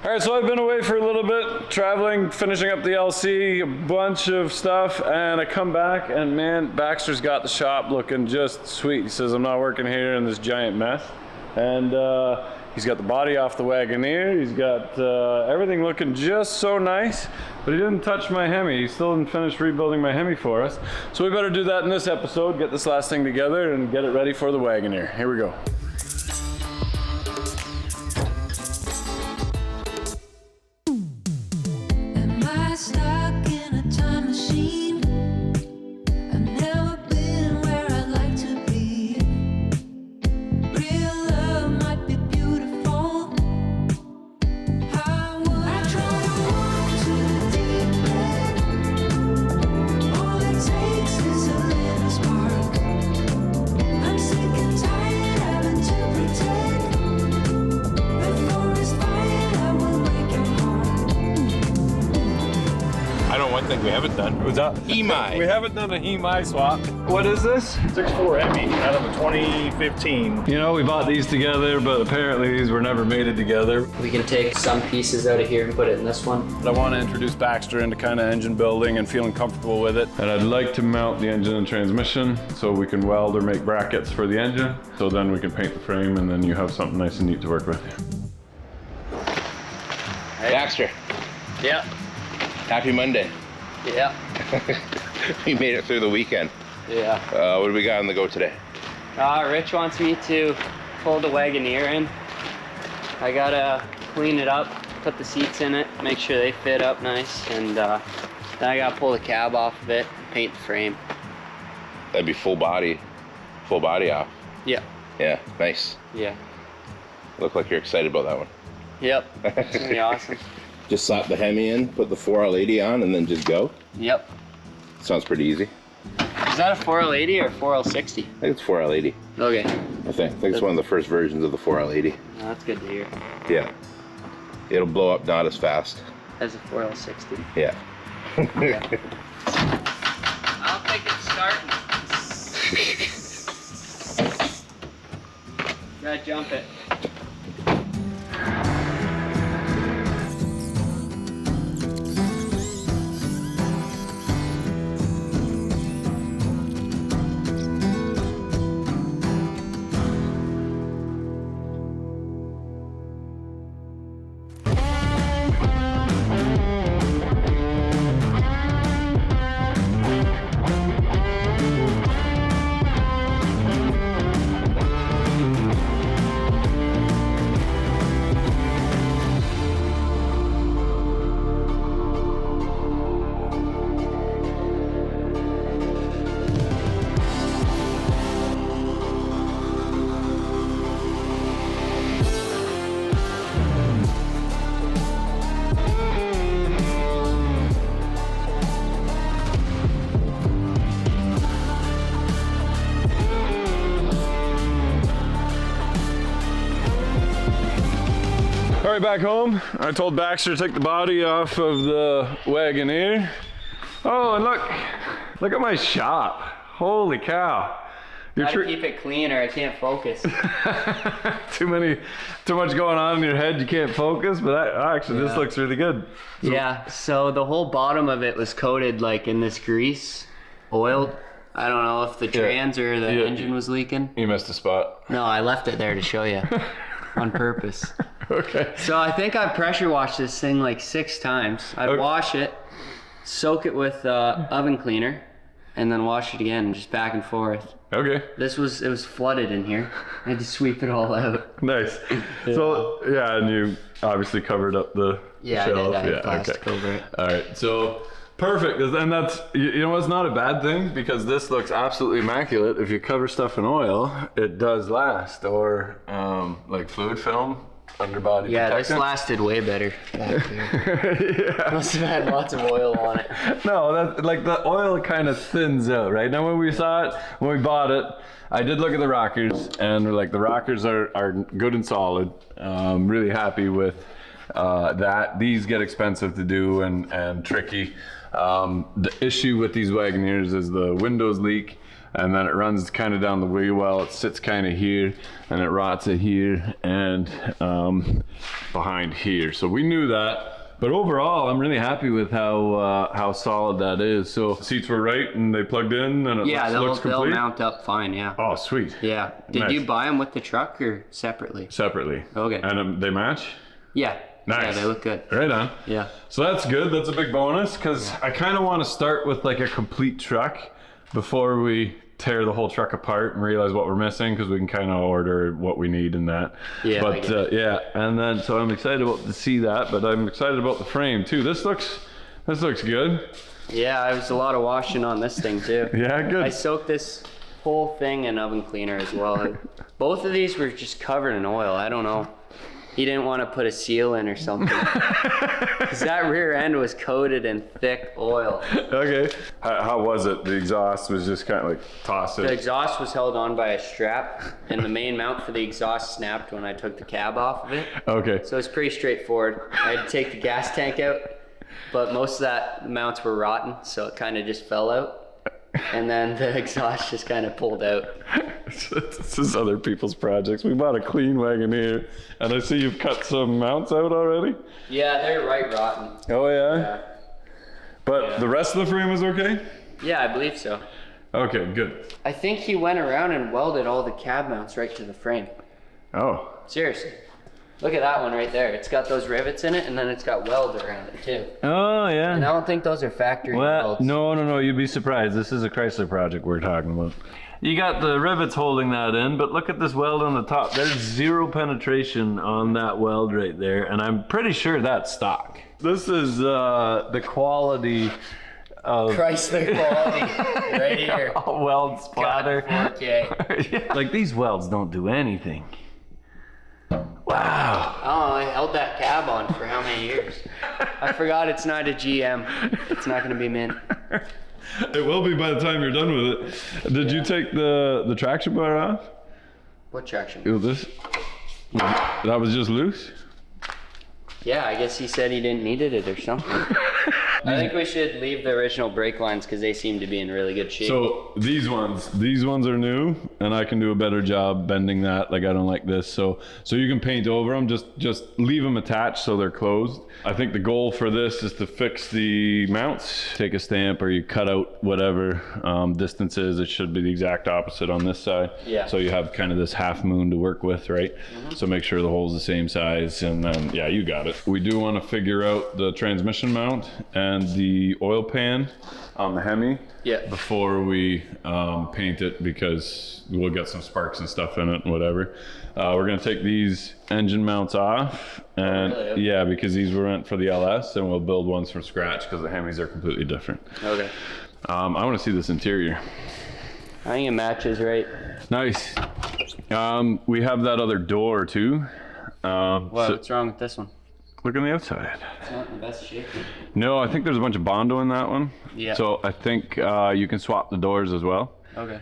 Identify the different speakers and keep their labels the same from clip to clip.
Speaker 1: All right, so I've been away for a little bit, traveling, finishing up the LC, a bunch of stuff, and I come back and man, Baxter's got the shop looking just sweet. He says, I'm not working here in this giant mess. And he's got the body off the Wagoneer. He's got everything looking just so nice, but he didn't touch my Hemi. He still didn't finish rebuilding my Hemi for us. So we better do that in this episode, get this last thing together and get it ready for the Wagoneer. Here we go.
Speaker 2: I think we haven't done.
Speaker 1: What's up?
Speaker 2: Hemi.
Speaker 1: We haven't done a Hemi swap. What is this?
Speaker 2: 6.4 Hemi out of a 2015.
Speaker 1: You know, we bought these together, but apparently these were never mated together.
Speaker 3: We can take some pieces out of here and put it in this one.
Speaker 1: I want to introduce Baxter into kind of engine building and feeling comfortable with it. And I'd like to mount the engine and transmission so we can weld or make brackets for the engine. So then we can paint the frame and then you have something nice and neat to work with.
Speaker 2: Hey. Baxter.
Speaker 3: Yeah.
Speaker 2: Happy Monday.
Speaker 3: Yeah.
Speaker 2: We made it through the weekend.
Speaker 3: Yeah.
Speaker 2: What do we got on the go today?
Speaker 3: Rich wants me to pull the Wagoneer in. I gotta clean it up, put the seats in it, make sure they fit up nice, and then I gotta pull the cab off of it, paint the frame.
Speaker 2: That'd be full body off.
Speaker 3: Yeah.
Speaker 2: Yeah, nice.
Speaker 3: Yeah.
Speaker 2: Look like you're excited about that one.
Speaker 3: Yep. It's gonna be awesome.
Speaker 2: Just slap the Hemi in, put the 4L80 on, and then just go?
Speaker 3: Yep.
Speaker 2: Sounds pretty easy.
Speaker 3: Is that a 4L80 or 4L60?
Speaker 2: I think it's 4L80.
Speaker 3: Okay.
Speaker 2: I think it's one of the first versions of the 4L80.
Speaker 3: Oh, that's good to hear.
Speaker 2: Yeah. It'll blow up not as fast.
Speaker 3: As a 4L60.
Speaker 2: Yeah.
Speaker 3: Yeah. I don't think it's starting. Gotta jump it.
Speaker 1: All right, back home. I told Baxter to take the body off of the Wagoneer. Oh, and look at my shop. Holy cow.
Speaker 3: Gotta keep it clean or I can't focus.
Speaker 1: Too much going on in your head, you can't focus, but actually this looks really good. So,
Speaker 3: yeah, so the whole bottom of it was coated like in this grease, oiled. I don't know if the trans or the engine was leaking.
Speaker 1: You missed a spot.
Speaker 3: No, I left it there to show you on purpose.
Speaker 1: Okay.
Speaker 3: So I think I pressure washed this thing like 6 times. I'd wash it, soak it with oven cleaner, and then wash it again, just back and forth.
Speaker 1: Okay.
Speaker 3: It was flooded in here. I had to sweep it all out.
Speaker 1: Nice. Yeah. So and you obviously covered up the shelf.
Speaker 3: I had plastic over it.
Speaker 1: All right. So perfect. And that's, you know, it's not a bad thing because this looks absolutely immaculate. If you cover stuff in oil, it does last, or like fluid film. Underbody protection.
Speaker 3: This lasted way better back there. Yeah. Must have had lots of oil on it.
Speaker 1: No, that like the oil kind of thins out, right? Now when we saw it, when we bought it, I did look at the rockers, and we're like, the rockers are good and solid. Really happy with that. These get expensive to do and tricky. The issue with these Wagoneers is the windows leak. and then it runs kind of down the wheel well. It sits kind of here, and it rots it here and behind here. So we knew that. But overall, I'm really happy with how solid that is. So seats were right and they plugged in and it looks complete?
Speaker 3: They'll mount up fine, yeah.
Speaker 1: Oh, sweet.
Speaker 3: Yeah. Did you buy them with the truck or separately?
Speaker 1: Separately.
Speaker 3: Okay.
Speaker 1: And they match?
Speaker 3: Yeah.
Speaker 1: Nice.
Speaker 3: Yeah, they look good.
Speaker 1: Right on.
Speaker 3: Yeah.
Speaker 1: So that's good. That's a big bonus because I kind of want to start with like a complete truck before we tear the whole truck apart and realize what we're missing, because we can kind of order what we need in that.
Speaker 3: Yeah.
Speaker 1: But yeah, and then so I'm excited to see that, but I'm excited about the frame too. This looks good.
Speaker 3: Yeah, there was a lot of washing on this thing too.
Speaker 1: Yeah, good.
Speaker 3: I soaked this whole thing in oven cleaner as well. And both of these were just covered in oil. I don't know. He didn't want to put a seal in or something. Because that rear end was coated in thick oil.
Speaker 1: Okay. How was it? The exhaust was just kind of like tossed
Speaker 3: The
Speaker 1: it.
Speaker 3: exhaust was held on by a strap, and the main mount for the exhaust snapped when I took the cab off of it.
Speaker 1: Okay.
Speaker 3: So it's pretty straightforward. I had to take the gas tank out, but most of that mounts were rotten, so it kind of just fell out. And then the exhaust just kind of pulled out.
Speaker 1: This is other people's projects. We bought a clean Wagoneer, and I see you've cut some mounts out already.
Speaker 3: Yeah, they're right rotten.
Speaker 1: Oh yeah?
Speaker 3: Yeah.
Speaker 1: But the rest of the frame was okay?
Speaker 3: Yeah, I believe so.
Speaker 1: Okay, good.
Speaker 3: I think he went around and welded all the cab mounts right to the frame.
Speaker 1: Oh.
Speaker 3: Seriously. Look at that one right there. It's got those rivets in it, and then it's got welds around it too.
Speaker 1: Oh yeah.
Speaker 3: And I don't think those are factory
Speaker 1: Well,
Speaker 3: welds.
Speaker 1: no, you'd be surprised. This is a Chrysler project we're talking about. You got the rivets holding that in, but look at this weld on the top. There's zero penetration on that weld right there, and I'm pretty sure that's stock. This is the quality of
Speaker 3: Chrysler quality right here.
Speaker 1: weld splatter.
Speaker 3: God, 4K.
Speaker 1: Yeah. Like these welds don't do anything. Wow.
Speaker 3: Oh, I held that cab on for how many years? I forgot it's not a GM. It's not going to be mint.
Speaker 1: It will be by the time you're done with it. Did you take the traction bar off?
Speaker 3: What traction?
Speaker 1: Ew, this. That was just loose?
Speaker 3: Yeah, I guess he said he didn't need it or something. I think we should leave the original brake lines because they seem to be in really good shape.
Speaker 1: So these ones are new, and I can do a better job bending that. Like I don't like this, so you can paint over them. Just leave them attached so they're closed. I think the goal for this is to fix the mounts. Take a stamp or you cut out whatever distance is. It should be the exact opposite on this side.
Speaker 3: Yeah.
Speaker 1: So you have kind of this half moon to work with, right? Mm-hmm. So make sure the hole's the same size, and then yeah, you got it. We do want to figure out the transmission mount and the oil pan on the Hemi before we paint it, because we'll get some sparks and stuff in it and whatever. We're going to take these engine mounts off, and yeah, because these were meant for the LS, and we'll build ones from scratch because the Hemis are completely different.
Speaker 3: Okay.
Speaker 1: I want to see this interior.
Speaker 3: I think it matches right.
Speaker 1: Nice. We have that other door too.
Speaker 3: What's wrong with this one?
Speaker 1: Look on the outside.
Speaker 3: It's not in the best shape.
Speaker 1: No, I think there's a bunch of Bondo in that one.
Speaker 3: Yeah.
Speaker 1: So I think you can swap the doors as well.
Speaker 3: Okay.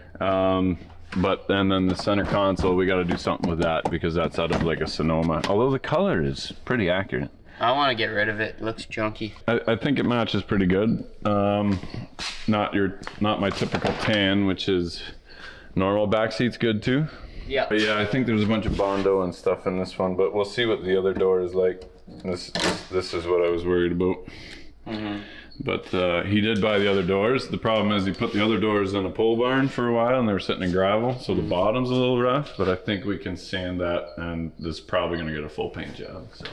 Speaker 1: But and then the center console, we got to do something with that because that's out of like a Sonoma. Although the color is pretty accurate.
Speaker 3: I want to get rid of it. It looks junky.
Speaker 1: I think it matches pretty good. Not my typical tan, which is normal. Back seat's good too.
Speaker 3: Yeah.
Speaker 1: But yeah, I think there's a bunch of Bondo and stuff in this one, but we'll see what the other door is like. This is what I was worried about.
Speaker 3: Mm-hmm.
Speaker 1: But he did buy the other doors. The problem is he put the other doors in a pole barn for a while and they were sitting in gravel, so the bottom's a little rough, but I think we can sand that, and this is probably going to get a full paint job. So.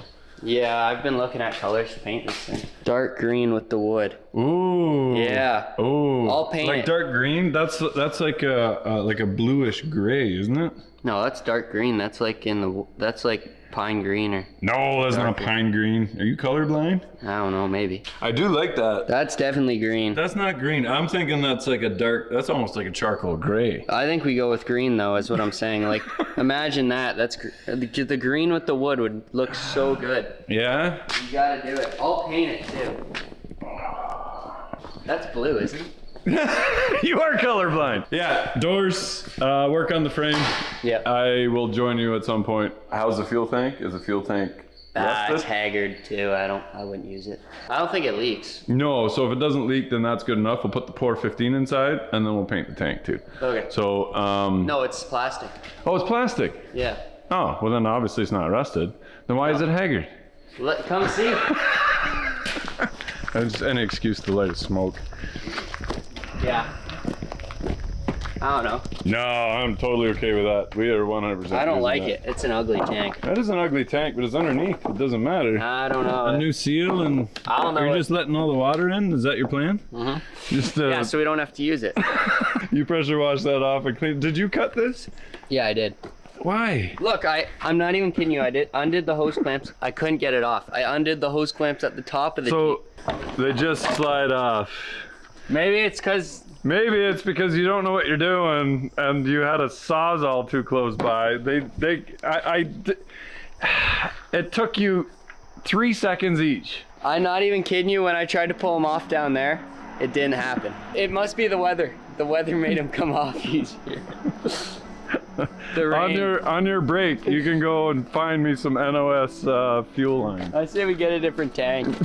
Speaker 3: Yeah, I've been looking at colors to paint this thing. Dark green with the wood.
Speaker 1: Ooh.
Speaker 3: Yeah.
Speaker 1: Ooh.
Speaker 3: I'll paint
Speaker 1: like
Speaker 3: it.
Speaker 1: Dark green? That's like a bluish gray, isn't it?
Speaker 3: No, that's dark green. That's like pine green or.
Speaker 1: No, that's not pine green. Are you colorblind?
Speaker 3: I don't know, maybe.
Speaker 1: I do like that.
Speaker 3: That's definitely green.
Speaker 1: That's not green. I'm thinking that's like a dark, that's almost like a charcoal gray.
Speaker 3: I think we go with green though, is what I'm saying. Like, imagine that. That's the green with the wood would look so good.
Speaker 1: Yeah?
Speaker 3: You gotta do it. I'll paint it too. That's blue, isn't it?
Speaker 1: You are colorblind. Yeah, doors, work on the frame.
Speaker 3: Yeah.
Speaker 1: I will join you at some point. How's the fuel tank? Is the fuel tank
Speaker 3: It's haggard too. I wouldn't use it. I don't think it leaks.
Speaker 1: No, so if it doesn't leak, then that's good enough. We'll put the Pour 15 inside, and then we'll paint the tank too.
Speaker 3: Okay.
Speaker 1: So,
Speaker 3: No, it's plastic.
Speaker 1: Oh, it's plastic?
Speaker 3: Yeah.
Speaker 1: Oh, well then obviously it's not rusted. Then why is it haggard?
Speaker 3: Come see.
Speaker 1: That's any excuse to light a smoke.
Speaker 3: Yeah. I don't know.
Speaker 1: No, I'm totally okay with that. We are 100%.
Speaker 3: I don't like
Speaker 1: that.
Speaker 3: it. It's an ugly tank.
Speaker 1: That is an ugly tank, but it's underneath. It doesn't matter.
Speaker 3: I don't know.
Speaker 1: A new seal, and
Speaker 3: I don't know.
Speaker 1: You're just letting all the water in? Is that your plan?
Speaker 3: Mm-hmm.
Speaker 1: Just
Speaker 3: yeah, so we don't have to use it.
Speaker 1: You pressure wash that off and clean. Did you cut this?
Speaker 3: Yeah, I did.
Speaker 1: Why?
Speaker 3: Look, I'm not even kidding you. I undid the hose clamps. I couldn't get it off. I undid the hose clamps at the top of the
Speaker 1: So they just slide off.
Speaker 3: Maybe it's
Speaker 1: because you don't know what you're doing and you had a Sawzall too close by. It took you 3 seconds each.
Speaker 3: I'm not even kidding you. When I tried to pull them off down there, it didn't happen. It must be the weather. The weather made them come off easier. The rain.
Speaker 1: On your break, you can go and find me some NOS fuel line.
Speaker 3: I say we get a different tank.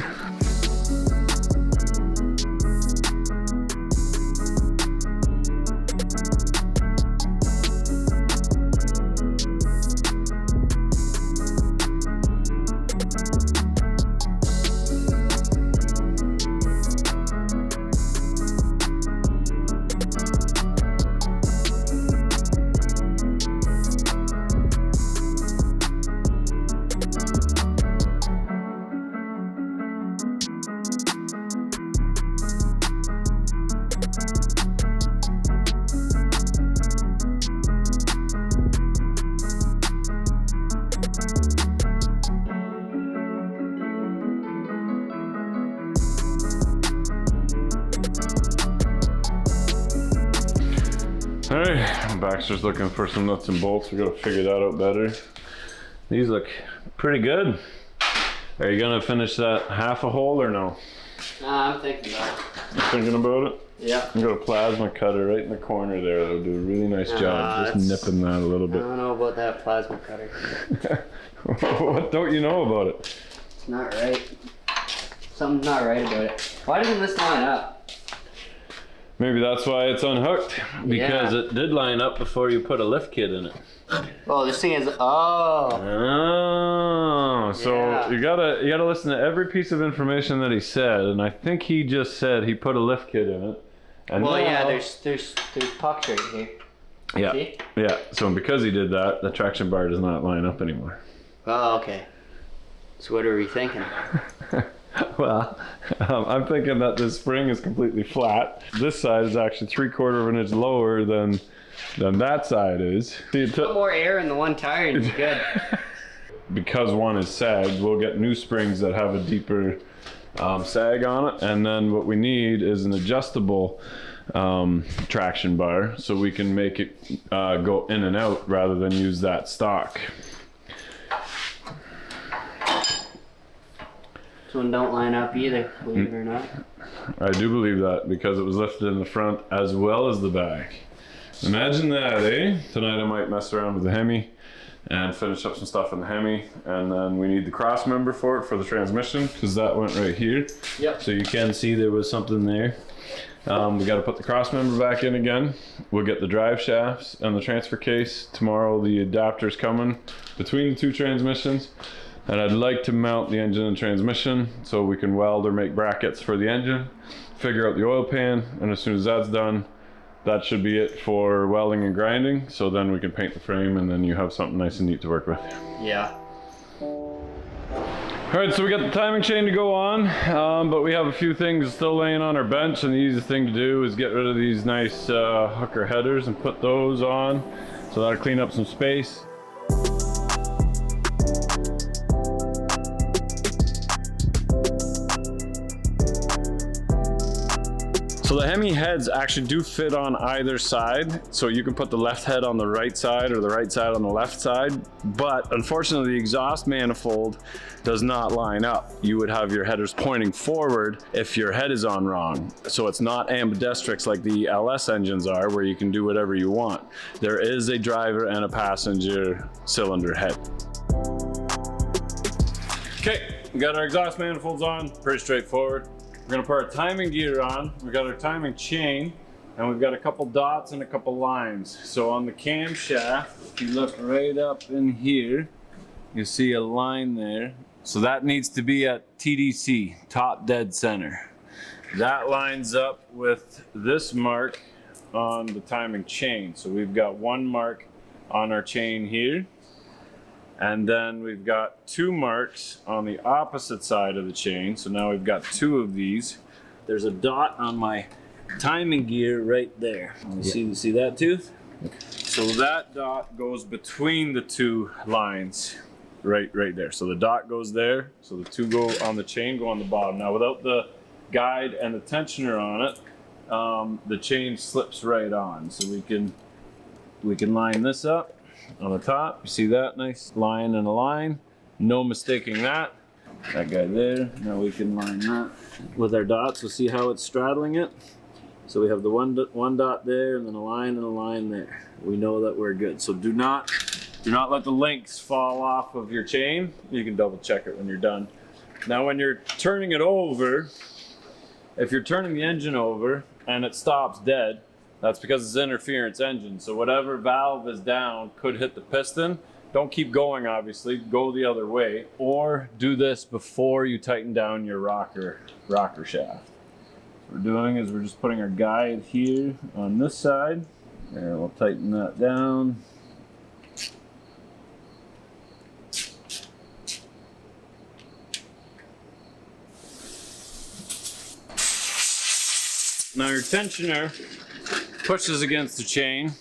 Speaker 1: Alright, Baxter's looking for some nuts and bolts. We gotta figure that out better. These look pretty good. Are you gonna finish that half a hole or no?
Speaker 3: I'm thinking about it.
Speaker 1: You thinking about it?
Speaker 3: Yeah.
Speaker 1: You got a plasma cutter right in the corner there. That'll do a really nice job. Just nipping that a little
Speaker 3: I
Speaker 1: bit.
Speaker 3: don't know about that plasma cutter.
Speaker 1: What don't you know about it?
Speaker 3: It's not right. Something's not right about it. Why doesn't this line up?
Speaker 1: Maybe that's why it's unhooked. Because
Speaker 3: Yeah.
Speaker 1: it did line up before you put a lift kit in it.
Speaker 3: Oh, this thing is. Oh.
Speaker 1: Oh, so
Speaker 3: Yeah.
Speaker 1: you gotta listen to every piece of information that he said, and I think he just said he put a lift kit in it. And
Speaker 3: Well,
Speaker 1: now,
Speaker 3: yeah. There's pucks right here.
Speaker 1: yeah,
Speaker 3: See?
Speaker 1: yeah. So because he did that, the traction bar does not line up anymore.
Speaker 3: Oh, okay. So what are we thinking?
Speaker 1: Well, I'm thinking that this spring is completely flat. This side is actually 3/4 of an inch lower than that side is. See,
Speaker 3: Put more air in the one tire and you're good.
Speaker 1: Because one is sagged, we'll get new springs that have a deeper sag on it, and then what we need is an adjustable traction bar so we can make it go in and out rather than use that stock.
Speaker 3: This one don't line up either, believe it or not.
Speaker 1: I do believe that because it was lifted in the front as well as the back. Imagine that, eh? Tonight I might mess around with the Hemi and finish up some stuff in the Hemi, and then we need the cross member for it for the transmission because that went right here.
Speaker 3: Yep.
Speaker 1: So you can see there was something there. We got to put the cross member back in again. We'll get the drive shafts and the transfer case. Tomorrow the adapter's coming between the two transmissions. And I'd like to mount the engine and transmission so we can weld or make brackets for the engine, figure out the oil pan, and as soon as that's done, that should be it for welding and grinding. So then we can paint the frame and then you have something nice and neat to work with.
Speaker 3: Yeah.
Speaker 1: All right, so we got the timing chain to go on, but we have a few things still laying on our bench, and the easiest thing to do is get rid of these nice hooker headers and put those on. So that'll clean up some space. So the Hemi heads actually do fit on either side, so you can put the left head on the right side or the right side on the left side, but unfortunately the exhaust manifold does not line up. You would have your headers pointing forward if your head is on wrong. So it's not ambidextrous like the LS engines are, where you can do whatever you want. There is a driver and a passenger cylinder head. Okay, we got our exhaust manifolds on, pretty straightforward. We're gonna put our timing gear on. We got our timing chain, and we've got a couple dots and a couple lines. So on the camshaft, if you look right up in here, you see a line there. So that needs to be at TDC, top dead center. That lines up with this mark on the timing chain. So we've got one mark on our chain here. And then we've got two marks on the opposite side of the chain. So now we've got two of these. There's a dot on my timing gear right there. You see that tooth? So that dot goes between the two lines right there. So the dot goes there. So the two go on the chain, go on the bottom. Now without the guide and the tensioner on it, the chain slips right on. So we can line this up on the top. You see that nice line and a line, no mistaking that guy there. Now we can line that with our dots. We'll see how it's straddling it. So we have the one dot there, and then a line and a line there. We know that we're good. So do not let the links fall off of your chain. You can double check it when you're done. Now when you're turning it over, if you're turning the engine over and it stops dead, that's because it's interference engine. So whatever valve is down could hit the piston. Don't keep going, obviously. Go the other way. Or do this before you tighten down your rocker shaft. What we're doing is we're just putting our guide here on this side. There, we'll tighten that down. Now your tensioner pushes against the chain,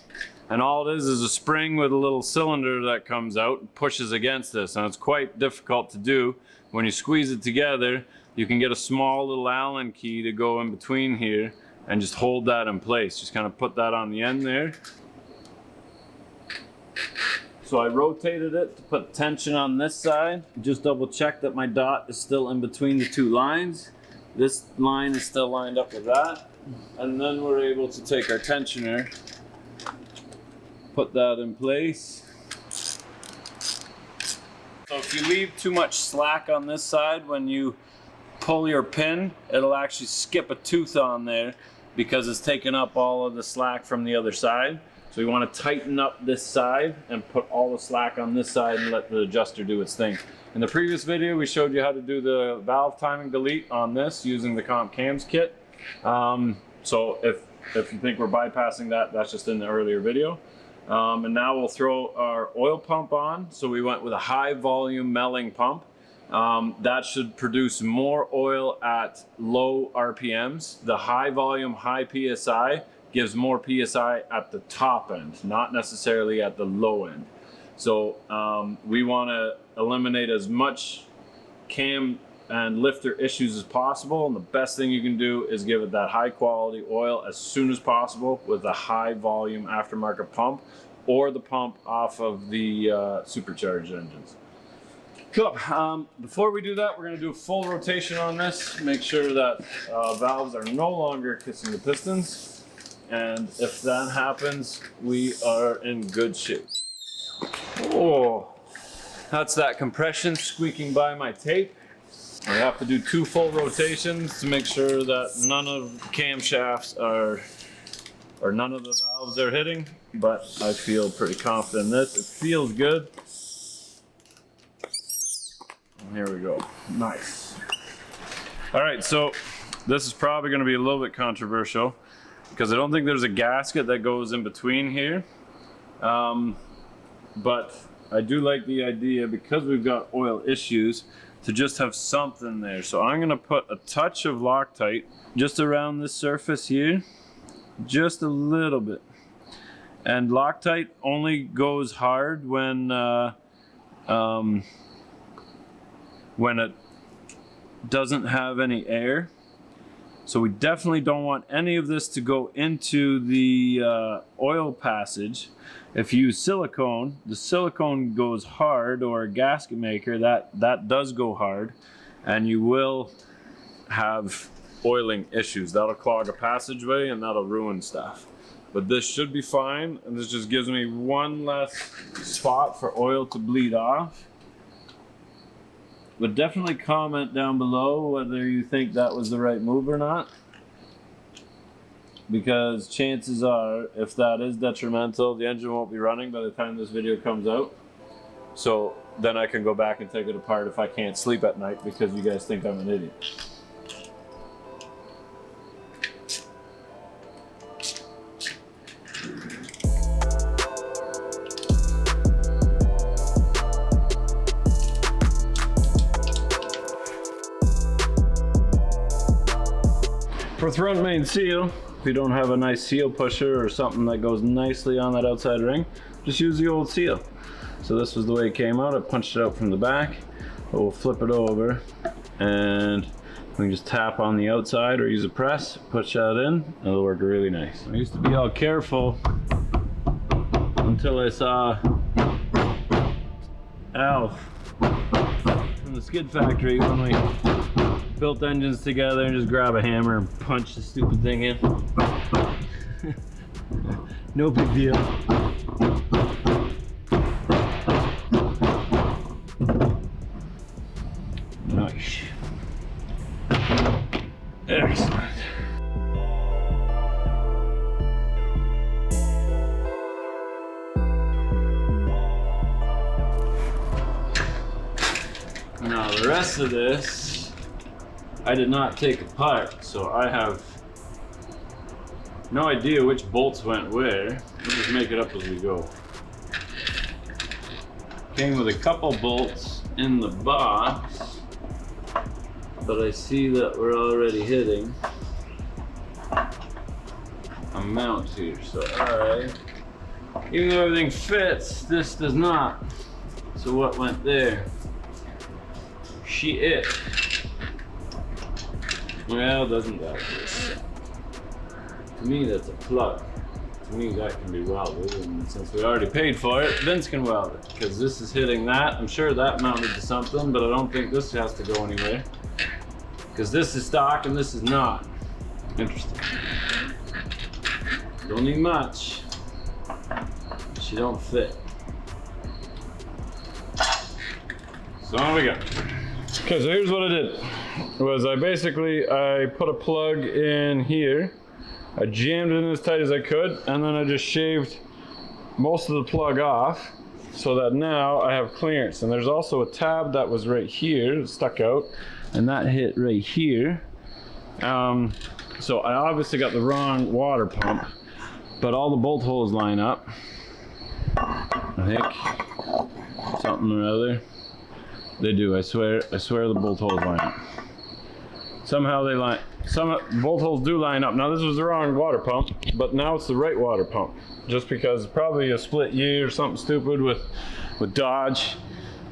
Speaker 1: and all it is a spring with a little cylinder that comes out and pushes against this, and it's quite difficult to do. When you squeeze it together, you can get a small little Allen key to go in between here and just hold that in place. Just kind of put that on the end there. So I rotated it to put tension on this side. Just double check that my dot is still in between the two lines. This line is still lined up with that. And then we're able to take our tensioner, put that in place. So if you leave too much slack on this side, when you pull your pin, it'll actually skip a tooth on there because it's taking up all of the slack from the other side. So we want to tighten up this side and put all the slack on this side and let the adjuster do its thing. In the previous video, we showed you how to do the valve timing delete on this using the comp cams kit. So if you think we're bypassing that, that's just in the earlier video. And now we'll throw our oil pump on. So we went with a high volume Melling pump. That should produce more oil at low RPMs. The high volume, high PSI gives more PSI at the top end, not necessarily at the low end. So we want to eliminate as much cam and lifter issues as possible, and the best thing you can do is give it that high quality oil as soon as possible with a high volume aftermarket pump or the pump off of the supercharged engines. Cool. Before we do that, we're going to do a full rotation on this, make sure that valves are no longer kissing the pistons, and if that happens, we are in good shape. Oh, that's that compression squeaking by my tape. I have to do 2 full rotations to make sure that none of the camshafts are, or none of the valves are hitting, but I feel pretty confident in this. It feels good. And here we go. Nice. All right, so this is probably going to be a little bit controversial because I don't think there's a gasket that goes in between here. But I do like the idea, because we've got oil issues, to just have something there. So I'm gonna put a touch of Loctite just around this surface here, just a little bit. And Loctite only goes hard when it doesn't have any air. So we definitely don't want any of this to go into the oil passage. If you use silicone, the silicone goes hard, or a gasket maker, that does go hard, and you will have oiling issues. That'll clog a passageway and that'll ruin stuff. But this should be fine, and this just gives me one less spot for oil to bleed off. But definitely comment down below whether you think that was the right move or not. Because chances are, if that is detrimental, the engine won't be running by the time this video comes out. So then I can go back and take it apart if I can't sleep at night because you guys think I'm an idiot. For front main seal, if you don't have a nice seal pusher or something that goes nicely on that outside ring, just use the old seal. So this was the way it came out. I punched it out from the back, but we'll flip it over and we can just tap on the outside or use a press, push that in, and it'll work really nice. I used to be all careful until I saw Alf from the skid factory when we built engines together and just grab a hammer and punch the stupid thing in. No big deal. Nice. Excellent. Now the rest of this I did not take apart, so I have no idea which bolts went where. We'll just make it up as we go. Came with a couple bolts in the box, but I see that we're already hitting a mount here, so even though everything fits, this does not. So what went there? Shit. Well, doesn't that just? To me, that's a plug. To me, that can be welded, and since we already paid for it, Vince can weld it, because this is hitting that. I'm sure that mounted to something, but I don't think this has to go anywhere, because this is stock and this is not. Interesting. Don't need much. She don't fit. So on we go. Okay, so here's what I did. Was I put a plug in here, I jammed it in as tight as I could, and then I just shaved most of the plug off so that now I have clearance. And there's also a tab that was right here, stuck out, and that hit right here. So I obviously got the wrong water pump, but all the bolt holes line up. I think something or other. They do, I swear the bolt holes line up. Somehow they line, some bolt holes do line up. Now this was the wrong water pump, but now it's the right water pump. Just because probably a split year or something stupid with Dodge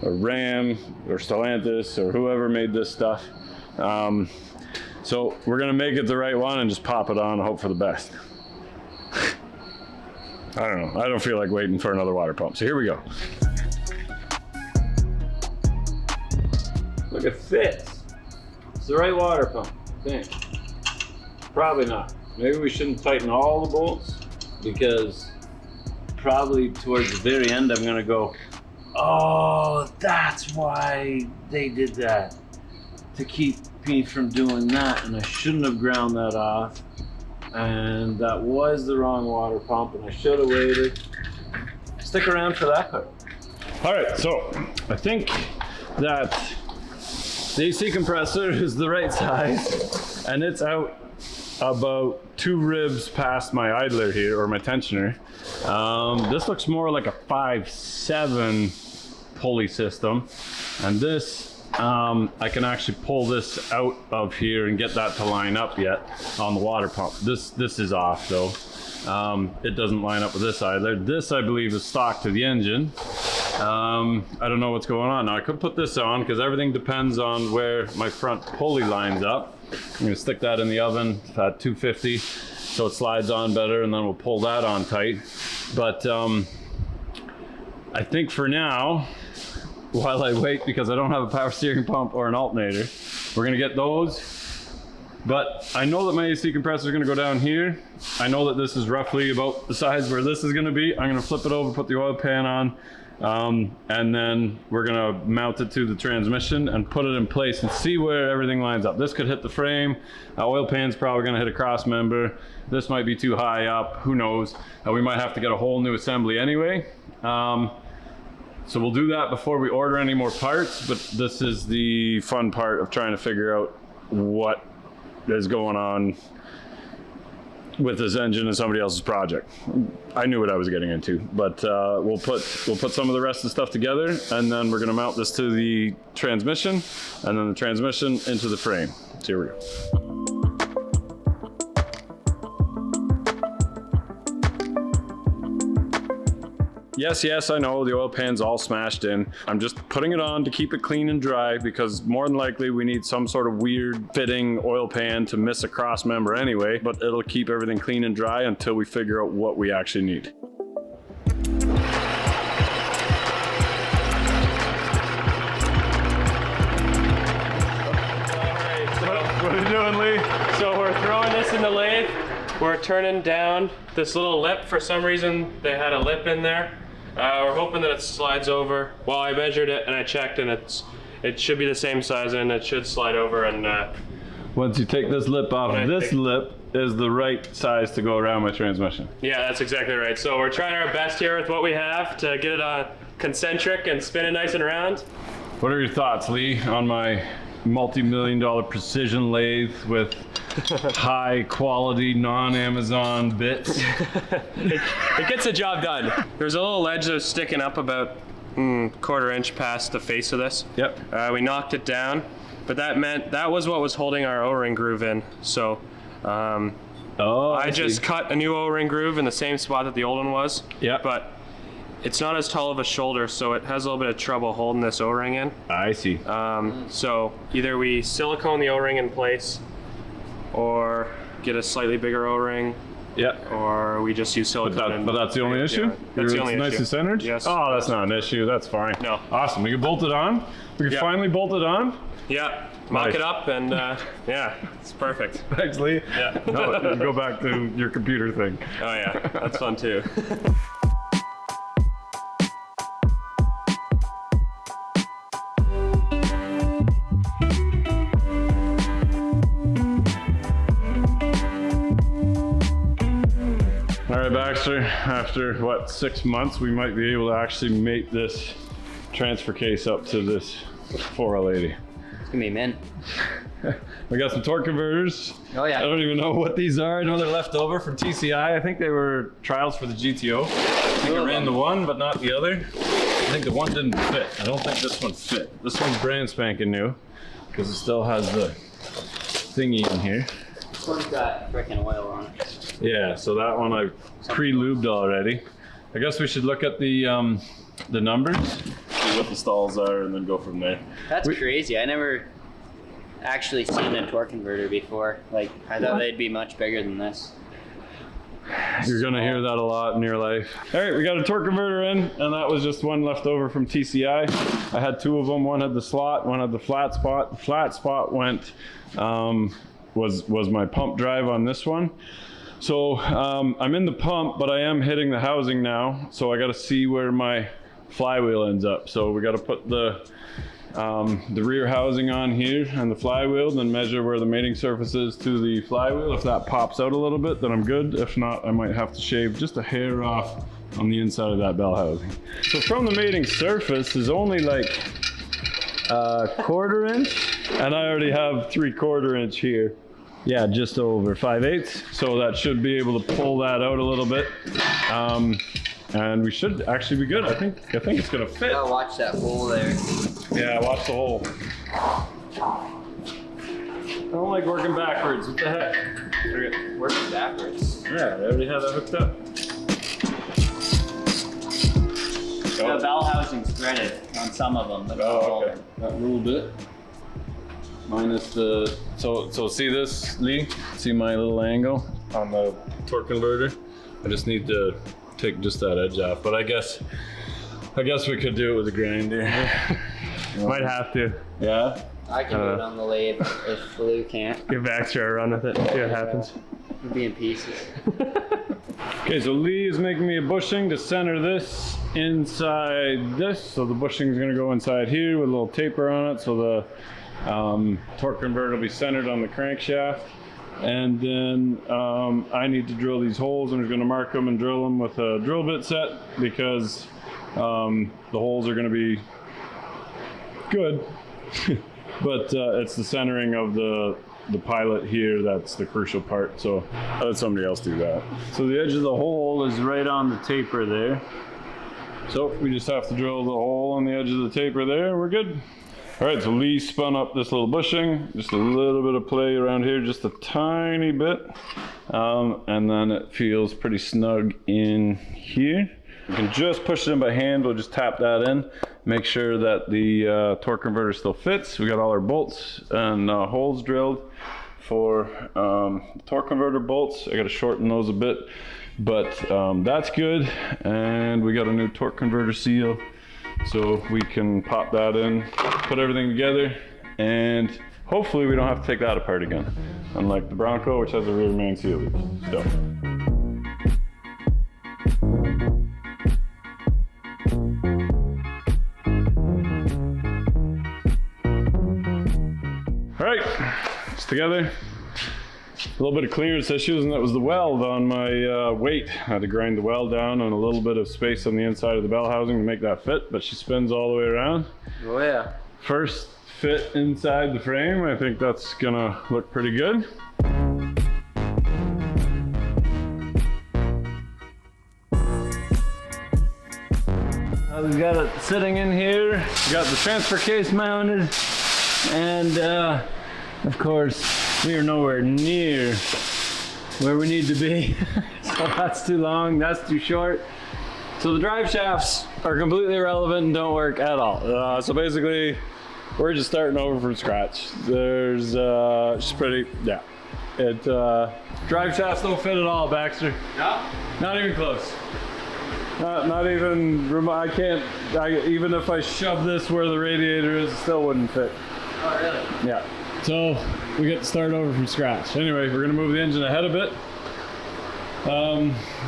Speaker 1: or Ram or Stellantis or whoever made this stuff. So we're gonna make it the right one and just pop it on and hope for the best. I don't know, I don't feel like waiting for another water pump. So here we go. Look, it fits. It's the right water pump, I think. Probably not. Maybe we shouldn't tighten all the bolts, because probably towards the very end I'm gonna go, oh, that's why they did that. To keep me from doing that, and I shouldn't have ground that off. And that was the wrong water pump, and I should have waited. Stick around for that part. All right, so I think that the AC compressor is the right size, and it's out about 2 ribs past my idler here, or my tensioner. This looks more like a 5.7 pulley system, and this I can actually pull this out of here and get that to line up yet on the water pump. This is off though. It doesn't line up with this either. This, I believe, is stock to the engine. I don't know what's going on. Now I could put this on because everything depends on where my front pulley lines up. I'm gonna stick that in the oven at 250 so it slides on better, and then we'll pull that on tight. But I think for now, while I wait, because I don't have a power steering pump or an alternator, we're gonna get those. But I know that my AC compressor is gonna go down here. I know that this is roughly about the size where this is gonna be. I'm gonna flip it over, put the oil pan on, And then we're gonna mount it to the transmission and put it in place and see where everything lines up. This could hit the frame. Oil pan's probably gonna hit a cross member. This might be too high up, who knows. We might have to get a whole new assembly anyway. So we'll do that before we order any more parts, but this is the fun part of trying to figure out what is going on with this engine and somebody else's project. I knew what I was getting into, but we'll put some of the rest of the stuff together, and then we're gonna mount this to the transmission, and then the transmission into the frame. So here we go. Yes, I know the oil pan's all smashed in. I'm just putting it on to keep it clean and dry because more than likely we need some sort of weird fitting oil pan to miss a cross member anyway, but it'll keep everything clean and dry until we figure out what we actually need. What are you doing, Lee?
Speaker 4: So we're throwing this in the lathe. We're turning down this little lip. For some reason, they had a lip in there. We're hoping that it slides over. Well, I measured it and I checked, and it should be the same size, and it should slide over. And
Speaker 1: once you take this lip off, this lip is the right size to go around my transmission.
Speaker 4: yeah, that's exactly right. So we're trying our best here with what we have to get it on concentric and spin it nice and round.
Speaker 1: What are your thoughts, Lee, on my multi-million-dollar precision lathe with high quality non-Amazon bits?
Speaker 4: It gets the job done. There's a little ledge that was sticking up about quarter inch past the face of this.
Speaker 1: Yep.
Speaker 4: We knocked it down, but that meant that was what was holding our O-ring groove in. So I just cut a new O-ring groove in the same spot that the old one was.
Speaker 1: Yeah.
Speaker 4: But it's not as tall of a shoulder, so it has a little bit of trouble holding this O-ring in.
Speaker 1: I see.
Speaker 4: So either we silicone the O-ring in place, or get a slightly bigger O-ring,
Speaker 1: Yeah.
Speaker 4: or we just use silicone.
Speaker 1: But that's the only issue?
Speaker 4: Yeah, that's the only
Speaker 1: nice
Speaker 4: issue.
Speaker 1: and centered?
Speaker 4: Yes.
Speaker 1: Oh, that's not an issue. That's fine.
Speaker 4: No.
Speaker 1: Awesome. We can bolt it on. We can
Speaker 4: Yeah.
Speaker 1: finally bolt it on.
Speaker 4: Yeah, mock
Speaker 1: Nice.
Speaker 4: it up, and yeah, it's perfect.
Speaker 1: Thanks, Lee.
Speaker 4: Yeah.
Speaker 1: No, go back to your computer thing.
Speaker 4: Oh yeah, that's fun too.
Speaker 1: All right, Baxter, after what, 6 months, we might be able to actually mate this transfer case up to this 4L80.
Speaker 3: It's gonna be mint.
Speaker 1: We got some torque converters.
Speaker 3: Oh yeah.
Speaker 1: I don't even know what these are. I know they're left over from TCI. I think they were trials for the GTO. I think I ran the one, but not the other. I think the one didn't fit. I don't think this one fit. This one's brand spanking new because it still has the thingy in here.
Speaker 3: This one's got frickin' oil on it.
Speaker 1: Yeah, so that one I pre-lubed already. I guess we should look at the numbers, see what the stalls are, and then go from there.
Speaker 3: That's crazy. I never actually seen a torque converter before. Like, I thought they'd be much bigger than this.
Speaker 1: You're gonna hear that a lot in your life. All right, we got a torque converter in, and that was just one left over from TCI. I had two of them. One had the slot, one had the flat spot. The flat spot went, was my pump drive on this one. So I'm in the pump, but I am hitting the housing now. So I got to see where my flywheel ends up. So we got to put the rear housing on here and the flywheel, then measure where the mating surface is to the flywheel. If that pops out a little bit, then I'm good. If not, I might have to shave just a hair off on the inside of that bell housing. So from the mating surface is only like a 1/4 inch, and I already have 3/4 inch here. Yeah, just over 5/8. So that should be able to pull that out a little bit. And we should actually be good. I think it's gonna fit.
Speaker 3: Gotta watch that hole there.
Speaker 1: Yeah, watch the hole. I don't like working backwards. What the heck? Okay.
Speaker 3: Working backwards.
Speaker 1: Yeah, I already have that hooked up.
Speaker 3: The bell housing's threaded on some of them, but not all.
Speaker 1: okay. That little bit. Minus the, so see this, Lee? See my little angle on the torque converter? I just need to take just that edge off, but I guess we could do it with a grinder.
Speaker 4: Might have to.
Speaker 1: Yeah?
Speaker 3: I can do it on the lathe if Lou can't.
Speaker 4: Give Baxter a run with it. See what happens.
Speaker 3: It'll be in pieces.
Speaker 1: Okay, so Lee is making me a bushing to center this inside this. So the bushing is gonna go inside here with a little taper on it. So the torque converter will be centered on the crankshaft. And then I need to drill these holes. I'm just gonna mark them and drill them with a drill bit set because the holes are gonna be good. But it's the centering of the pilot here that's the crucial part, so I'll let somebody else do that. So the edge of the hole is right on the taper there. So we just have to drill the hole on the edge of the taper there, we're good. All right, so Lee spun up this little bushing, just a little bit of play around here, just a tiny bit. And then it feels pretty snug in here. You can just push it in by hand, we'll just tap that in. Make sure that the torque converter still fits. We got all our bolts and holes drilled for torque converter bolts. I gotta shorten those a bit, but that's good. And we got a new torque converter seal, so we can pop that in, put everything together, and hopefully we don't have to take that apart again, unlike the Bronco, which has a rear main seal leak. So. All right, it's together. A little bit of clearance issues, and that was the weld on my weight. I had to grind the weld down and a little bit of space on the inside of the bell housing to make that fit, but she spins all the way around.
Speaker 3: Oh yeah.
Speaker 1: First fit inside the frame, I think that's gonna look pretty good. We've got it sitting in here. We got the transfer case mounted, and of course, we are nowhere near where we need to be. So that's too long, that's too short. So the drive shafts are completely irrelevant and don't work at all. So basically, we're just starting over from scratch. There's just pretty, yeah. Drive shafts don't fit at all, Baxter.
Speaker 3: No?
Speaker 1: Not even close. Not even, even if I shove this where the radiator is, it still wouldn't fit.
Speaker 3: Oh really?
Speaker 1: Yeah. So we get to start over from scratch. Anyway, we're gonna move the engine ahead a bit.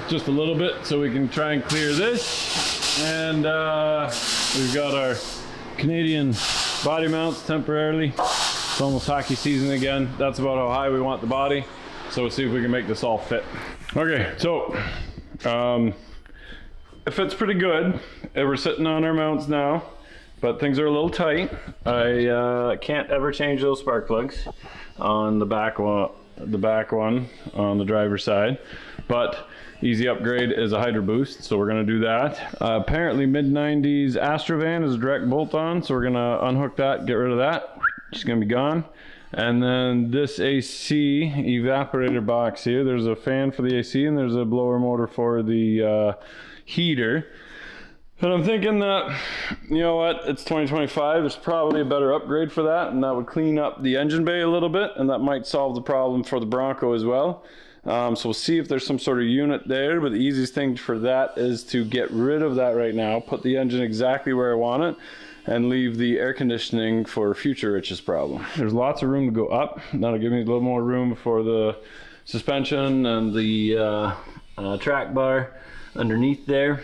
Speaker 1: Just a little bit so we can try and clear this. And we've got our Canadian body mounts temporarily. It's almost hockey season again. That's about how high we want the body. So we'll see if we can make this all fit. Okay, so it fits pretty good. We're sitting on our mounts now, but things are a little tight. I can't ever change those spark plugs on the back one on the driver's side, but easy upgrade is a hydro boost, so we're gonna do that. Apparently mid-90s Astrovan is a direct bolt-on, so we're gonna unhook that, get rid of that. It's gonna be gone. And then this AC evaporator box here, there's a fan for the AC and there's a blower motor for the heater. And I'm thinking that, you know what, it's 2025, there's probably a better upgrade for that, and that would clean up the engine bay a little bit, and that might solve the problem for the Bronco as well. So we'll see if there's some sort of unit there, but the easiest thing for that is to get rid of that right now, put the engine exactly where I want it, and leave the air conditioning for future Rich's problem. There's lots of room to go up. That'll give me a little more room for the suspension and the track bar underneath there.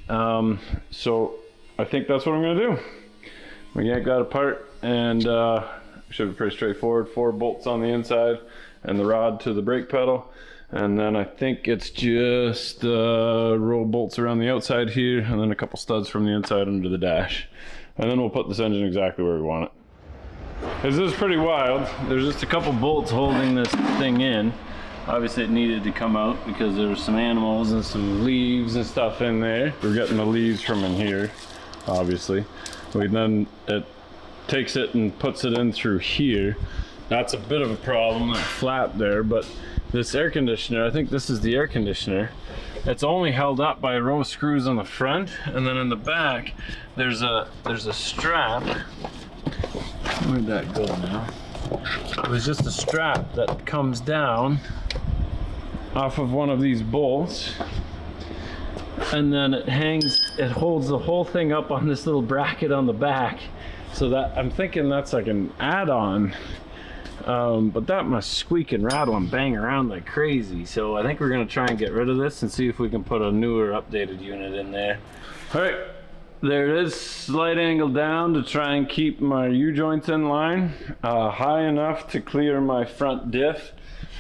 Speaker 1: So I think that's what I'm gonna do. We yank that apart, and should be pretty straightforward. 4 bolts on the inside and the rod to the brake pedal. And then I think it's just roll bolts around the outside here, and then a couple studs from the inside under the dash. And then we'll put this engine exactly where we want it. This is pretty wild. There's just a couple bolts holding this thing in. Obviously it needed to come out because there's some animals and some leaves and stuff in there. We're getting the leaves from in here, obviously. Then it takes it and puts it in through here. That's a bit of a problem, that flap there, but this air conditioner, I think this is the air conditioner. It's only held up by a row of screws on the front, and then in the back, there's a strap. Where'd that go now? There's just a strap that comes down off of one of these bolts, and then it holds the whole thing up on this little bracket on the back. So that, I'm thinking that's like an add-on. but that must squeak and rattle and bang around like crazy. So I think we're gonna try and get rid of this and see if we can put a newer updated unit in there. All right, there it is, slight angle down to try and keep my U-joints in line, high enough to clear my front diff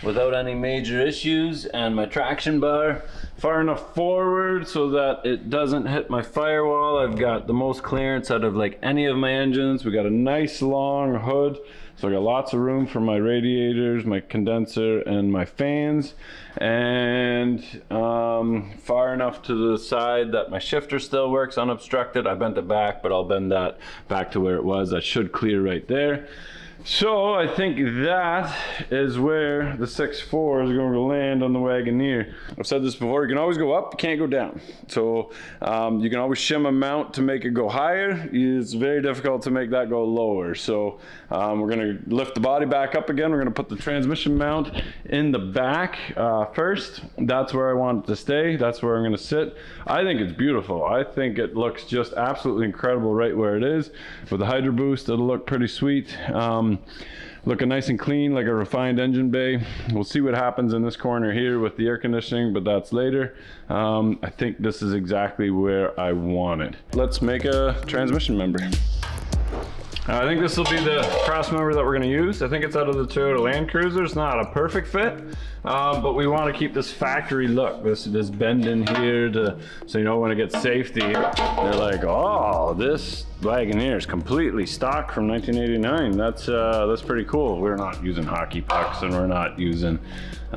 Speaker 1: without any major issues, and my traction bar far enough forward so that it doesn't hit my firewall. I've got the most clearance out of like any of my engines. We got a nice long hood, so I got lots of room for my radiators, my condenser, and my fans, and far enough to the side that my shifter still works unobstructed. I bent it back, but I'll bend that back to where it was. That should clear right there. So I think that is where the 6.4 is going to land on the Wagoneer. I've said this before, you can always go up, you can't go down. So you can always shim a mount to make it go higher. It's very difficult to make that go lower. So we're going to lift the body back up again. We're going to put the transmission mount in the back first. That's where I want it to stay. That's where I'm going to sit. I think it's beautiful. I think it looks just absolutely incredible right where it is. With the Hydro Boost, it'll look pretty sweet. Looking nice and clean, like a refined engine bay. We'll see what happens in this corner here with the air conditioning, but that's later. I think this is exactly where I want it. Let's make a transmission member. I think this will be the cross member that we're going to use. I think it's out of the Toyota Land Cruiser. It's not a perfect fit, but we want to keep this factory look. This bend in here so you know when it gets safety, they're like, oh, this Wagoneer is completely stock from 1989. That's pretty cool. We're not using hockey pucks and we're not using a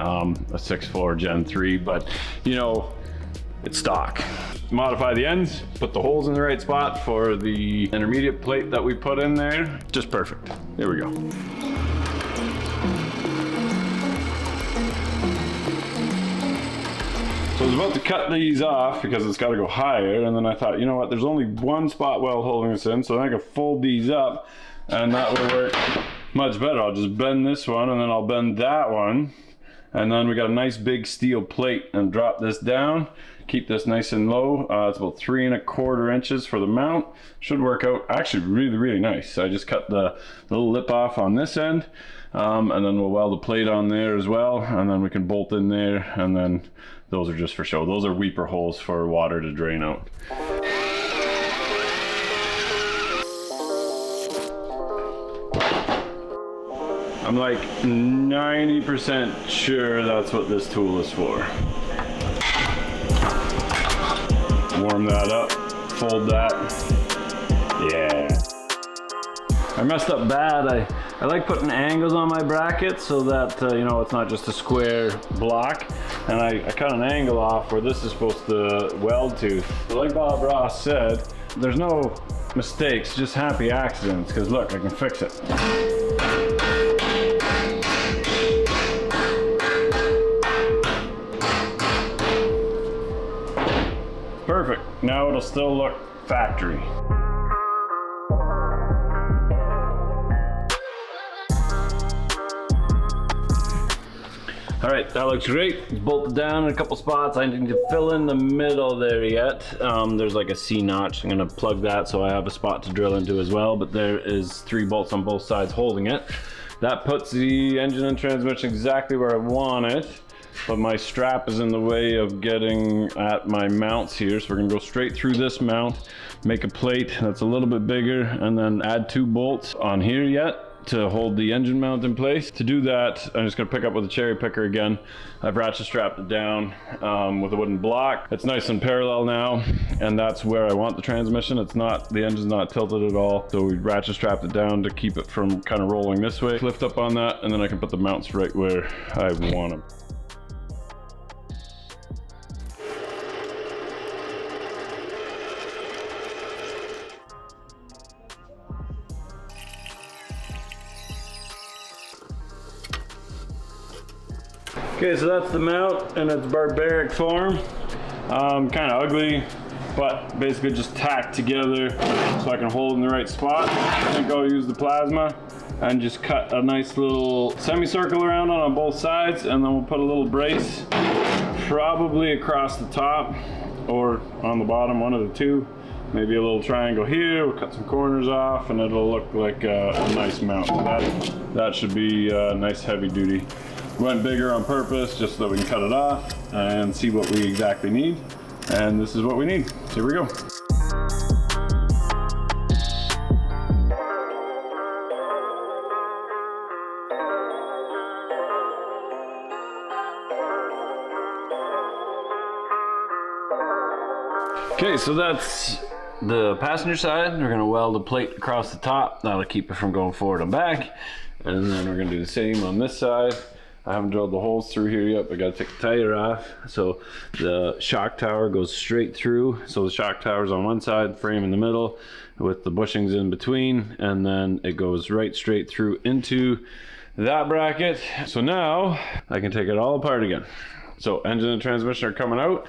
Speaker 1: 6.4 Gen 3, but you know, it's stock. Modify the ends, put the holes in the right spot for the intermediate plate that we put in there. Just perfect. There we go. So I was about to cut these off because it's got to go higher, and then I thought, you know what, there's only one spot weld holding this in, so I can fold these up and that will work much better. I'll just bend this one and then I'll bend that one, and then we got a nice big steel plate, and drop this down. Keep this nice and low. It's about 3 1/4 inches for the mount. Should work out actually really, really nice. I just cut the little lip off on this end, and then we'll weld a plate on there as well, and then we can bolt in there, and then those are just for show. Those are weeper holes for water to drain out. I'm like 90% sure that's what this tool is for. Warm that up, fold that. Yeah. I messed up bad. I like putting angles on my brackets so that, you know, it's not just a square block. And I cut an angle off where this is supposed to weld to. But like Bob Ross said, there's no mistakes, just happy accidents, because look, I can fix it. Perfect. Now it'll still look factory. All right, that looks great. It's bolted down in a couple spots. I need to fill in the middle there yet. There's like a C notch. I'm gonna plug that so I have a spot to drill into as well, but there is 3 bolts on both sides holding it. That puts the engine and transmission exactly where I want it, but my strap is in the way of getting at my mounts here. So we're gonna go straight through this mount, make a plate that's a little bit bigger, and then add 2 bolts on here yet to hold the engine mount in place. To do that, I'm just gonna pick up with a cherry picker again. I've ratchet strapped it down with a wooden block. It's nice and parallel now, and that's where I want the transmission. It's not, the engine's not tilted at all. So we ratchet strapped it down to keep it from kind of rolling this way. Lift up on that, and then I can put the mounts right where I want them. Okay, so that's the mount in its barbaric form. Kind of ugly, but basically just tacked together so I can hold in the right spot. I think I'll use the plasma and just cut a nice little semicircle around on both sides, and then we'll put a little brace probably across the top or on the bottom, one of the two. maybe a little triangle here. We'll cut some corners off, and it'll look like a nice mount. That should be nice heavy duty. We went bigger on purpose just so that we can cut it off and see what we exactly need. And this is what we need. Here we go. Okay, so that's the passenger side. We're gonna weld a plate across the top. That'll keep it from going forward and back. And then we're gonna do the same on this side. I haven't drilled the holes through here yet, but I gotta take the tire off. So the shock tower goes straight through. So the shock tower's on one side, frame in the middle, with the bushings in between, and then it goes right straight through into that bracket. So now I can take it all apart again. So engine and transmission are coming out.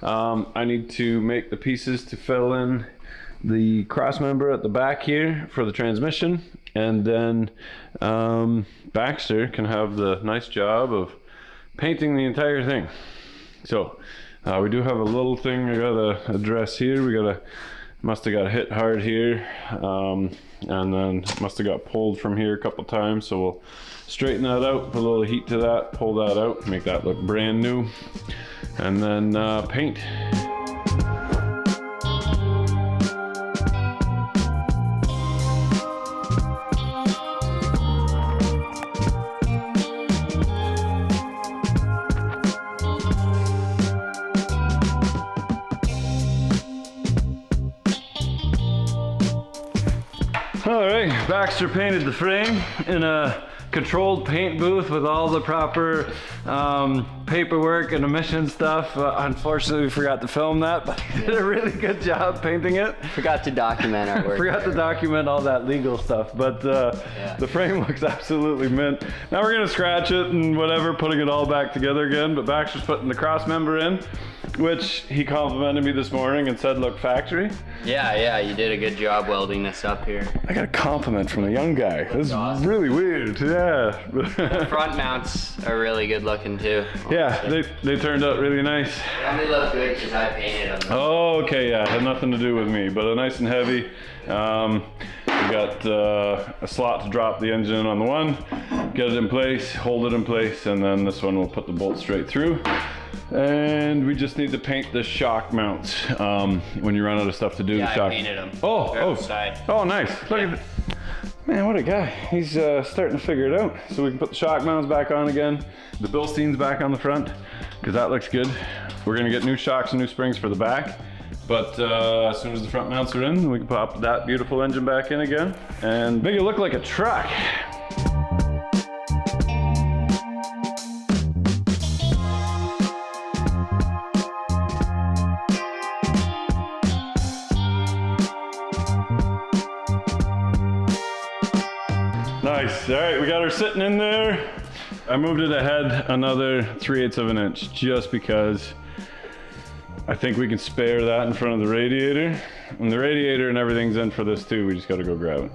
Speaker 1: I need to make the pieces to fill in the cross member at the back here for the transmission, and then Baxter can have the nice job of painting the entire thing. So we do have a little thing I gotta address here. Must have got hit hard here, and then must have got pulled from here a couple times, so we'll straighten that out, put a little heat to that, pull that out, make that look brand new, and then paint. All right, Baxter painted the frame in a controlled paint booth with all the proper paperwork and emission stuff. Unfortunately, we forgot to film that, but he did a really good job painting it.
Speaker 3: Forgot to document our work.
Speaker 1: Forgot to document all that legal stuff, but the frame looks absolutely mint. Now we're gonna scratch it and whatever, putting it all back together again, but Baxter's putting the cross member in, which he complimented me this morning and said looked factory.
Speaker 3: Yeah, you did a good job welding this up here.
Speaker 1: I got a compliment from a young guy. This is
Speaker 3: awesome.
Speaker 1: really weird, yeah.
Speaker 3: The front mounts are really good looking too.
Speaker 1: Yeah, they turned out really nice.
Speaker 3: They only look good because I painted them.
Speaker 1: Oh, okay, yeah, had nothing to do with me, but nice and heavy. We got a slot to drop the engine on the one, get it in place, hold it in place, and then this one will put the bolt straight through. And we just need to paint the shock mounts when you run out of stuff to do.
Speaker 3: Yeah,
Speaker 1: the shock.
Speaker 3: I painted them.
Speaker 1: Oh,
Speaker 3: Side.
Speaker 1: oh, nice. Look at man, what a guy. He's starting to figure it out. So we can put the shock mounts back on again. The Bilstein's back on the front, because that looks good. We're gonna get new shocks and new springs for the back. But as soon as the front mounts are in, we can pop that beautiful engine back in again and make it look like a truck. Nice. All right, we got her sitting in there. I moved it ahead another 3/8 of an inch just because I think we can spare that in front of the radiator. And the radiator and everything's in for this too. We just got to go grab it.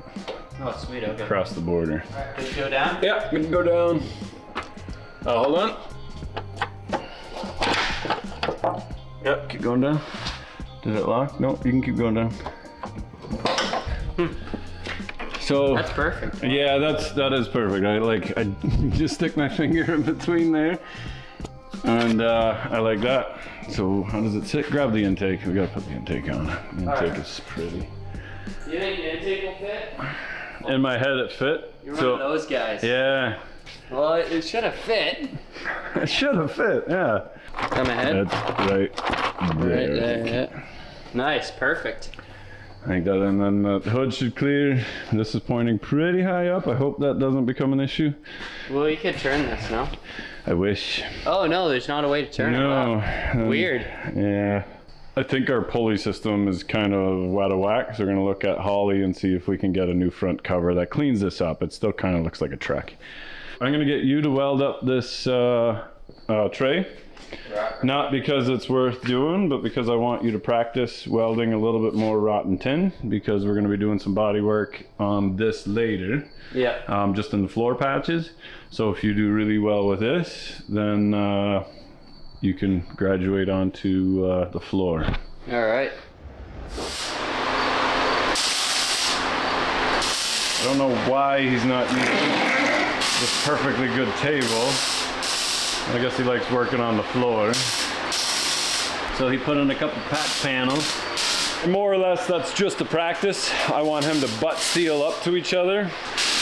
Speaker 3: Oh, sweet. Okay.
Speaker 1: Across the border.
Speaker 3: All right, let's go down.
Speaker 1: Yeah, we can go down. Hold on. Yep, keep going down. Did it lock? No, you can keep going down. So
Speaker 3: that's perfect.
Speaker 1: Yeah, that is perfect. I just stick my finger in between there, and I like that. So how does it sit? Grab the intake. We gotta put the intake on. The intake is pretty.
Speaker 3: You think the intake will fit?
Speaker 1: In my head, it fit.
Speaker 3: You're one of those guys.
Speaker 1: Yeah.
Speaker 3: Well, it should have fit.
Speaker 1: It should have fit. Yeah.
Speaker 3: Come ahead.
Speaker 1: That's right there.
Speaker 3: Right there. Yeah. Nice. Perfect.
Speaker 1: I think that, and then the hood should clear. This is pointing pretty high up. I hope that doesn't become an issue.
Speaker 3: Well, you could turn this, no?
Speaker 1: I wish.
Speaker 3: Oh, no, there's not a way to turn it. Wow. Weird.
Speaker 1: Yeah. I think our pulley system is kind of out of whack, so we're going to look at Holly and see if we can get a new front cover that cleans this up. It still kind of looks like a truck. I'm going to get you to weld up this tray. Not because it's worth doing, but because I want you to practice welding a little bit more rotten tin, because we're going to be doing some body work on this later.
Speaker 3: Yeah.
Speaker 1: Just in the floor patches. So if you do really well with this, then you can graduate onto the floor.
Speaker 3: All right.
Speaker 1: I don't know why he's not using this perfectly good table. I guess he likes working on the floor. So he put in a couple patch panels. More or less, that's just a practice. I want him to butt seal up to each other,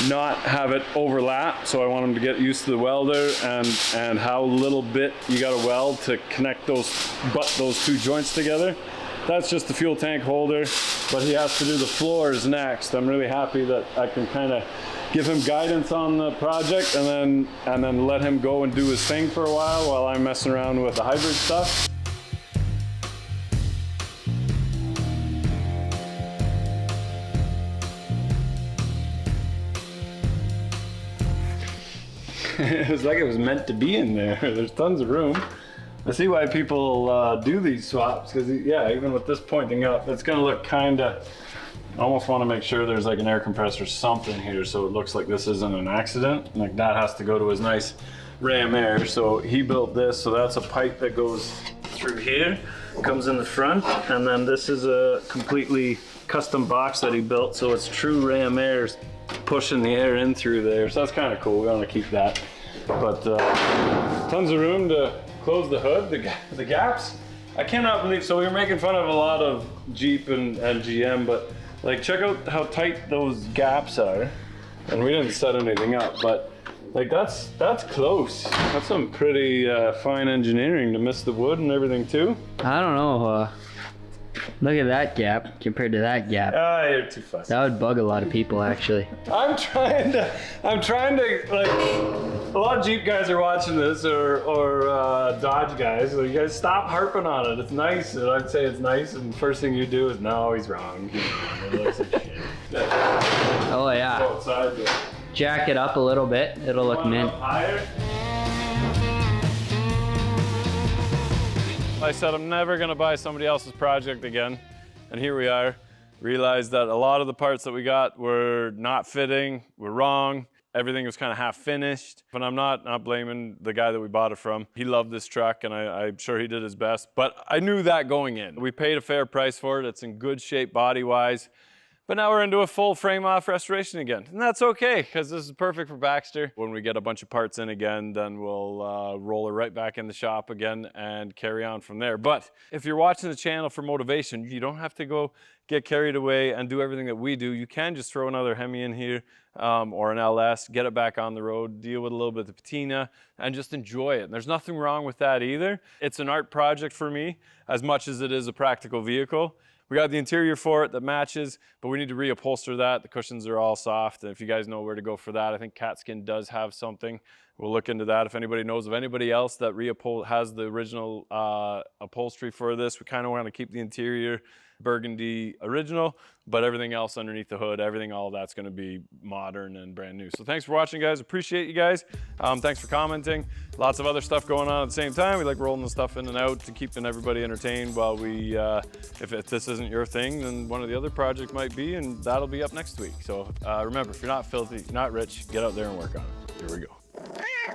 Speaker 1: not have it overlap. So I want him to get used to the welder and how little bit you got to weld to connect those two joints together. That's just the fuel tank holder, but he has to do the floors next. I'm really happy that I can kind of give him guidance on the project and then let him go and do his thing for a while I'm messing around with the hybrid stuff. It was like it was meant to be in there. There's tons of room. I see why people do these swaps, because yeah, even with this pointing up, it's gonna look kinda, I almost wanna make sure there's like an air compressor or something here so it looks like this isn't an accident. Like that has to go to his nice ram air. So he built this, so that's a pipe that goes through here, comes in the front, and then this is a completely custom box that he built, so it's true ram air pushing the air in through there. So that's kind of cool. We want to keep that. But tons of room to close the hood, the gaps. I cannot believe, so we were making fun of a lot of Jeep and GM, but like check out how tight those gaps are. And we didn't set anything up, but like that's close. That's some pretty fine engineering to miss the wood and everything too.
Speaker 3: I don't know. Look at that gap compared to that gap.
Speaker 1: Ah, you're too fussy.
Speaker 3: That would bug a lot of people, actually.
Speaker 1: I'm trying to, like, a lot of Jeep guys are watching this, or Dodge guys. So you guys stop harping on it. It's nice, and I'd say it's nice, and the first thing you do is, no, he's wrong. It looks like shit.
Speaker 3: Oh yeah.
Speaker 1: Go outside, but
Speaker 3: Jack it up a little bit. It'll look mint.
Speaker 1: up higher. I said I'm never gonna buy somebody else's project again, and here we are. Realized that a lot of the parts that we got were not fitting, were wrong. Everything was kind of half finished, but I'm not blaming the guy that we bought it from. He loved this truck, and I'm sure he did his best, but I knew that going in. We paid a fair price for it. It's in good shape body-wise. But now we're into a full frame-off restoration again. And that's okay, because this is perfect for Baxter. When we get a bunch of parts in again, then we'll roll her right back in the shop again and carry on from there. But if you're watching the channel for motivation, you don't have to go get carried away and do everything that we do. You can just throw another Hemi in here or an LS, get it back on the road, deal with a little bit of the patina, and just enjoy it. And there's nothing wrong with that either. It's an art project for me, as much as it is a practical vehicle. We got the interior for it that matches, but we need to reupholster that. The cushions are all soft, and if you guys know where to go for that, I think Catskin does have something. We'll look into that. If anybody knows of anybody else that has the original upholstery for this, we kind of want to keep the interior burgundy original, but everything else underneath the hood, all of that's going to be modern and brand new. So thanks for watching, guys. Appreciate you guys. Thanks for commenting. Lots of other stuff going on at the same time. We like rolling the stuff in and out to keeping everybody entertained while we, if this isn't your thing, then one of the other projects might be, and that'll be up next week. So remember, if you're not filthy, not rich, get out there and work on it. Here we go.